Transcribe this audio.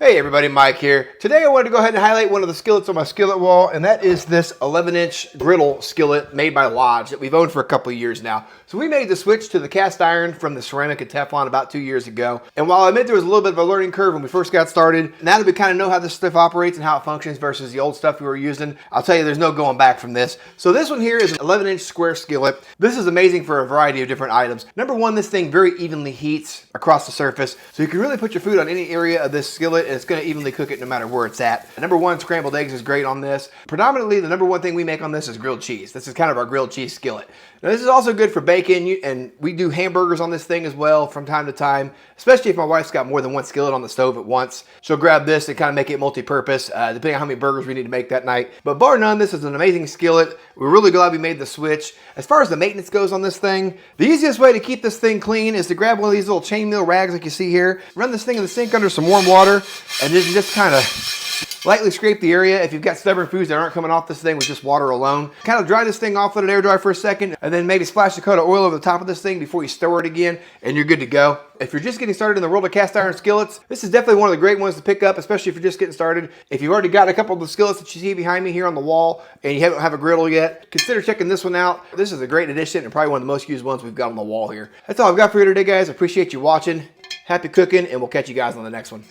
Hey everybody, Mike here. Today I wanted to go ahead and highlight one of the skillets on my skillet wall, and that is this 11-inch griddle skillet made by Lodge that we've owned for a couple of years now. So we made the switch to the cast iron from the ceramic and Teflon about 2 years ago. And while I admit there was a little bit of a learning curve when we first got started, now that we kind of know how this stuff operates and how it functions versus the old stuff we were using, I'll tell you there's no going back from this. So this one here is an 11-inch square skillet. This is amazing for a variety of different items. Number one, this thing very evenly heats across the surface, so you can really put your food on any area of this skillet and it's going to evenly cook it no matter where it's at. Number one, scrambled eggs is great on this. Predominantly, the number one thing we make on this is grilled cheese. This is kind of our grilled cheese skillet. Now this is also good for bacon, and we do hamburgers on this thing as well from time to time, especially if my wife's got more than one skillet on the stove at once. She'll grab this and kind of make it multi-purpose, depending on how many burgers we need to make that night. But bar none, this is an amazing skillet. We're really glad we made the switch. As far as the maintenance goes on this thing, the easiest way to keep this thing clean is to grab one of these little chainmail rags like you see here, run this thing in the sink under some warm water, and then just kind of lightly scrape the area. If you've got stubborn foods that aren't coming off this thing with just water alone, kind of dry this thing off, let it air dry for a second, and then maybe splash a coat of oil over the top of this thing before you stir it again, and you're good to go. If you're just getting started in the world of cast iron skillets, this is definitely one of the great ones to pick up, especially if you're just getting started. If you've already got a couple of the skillets that you see behind me here on the wall and you haven't have a griddle yet, consider checking this one out. This is a great addition and probably one of the most used ones we've got on the wall here. That's all I've got for you today, guys. I appreciate you watching. Happy cooking, and we'll catch you guys on the next one.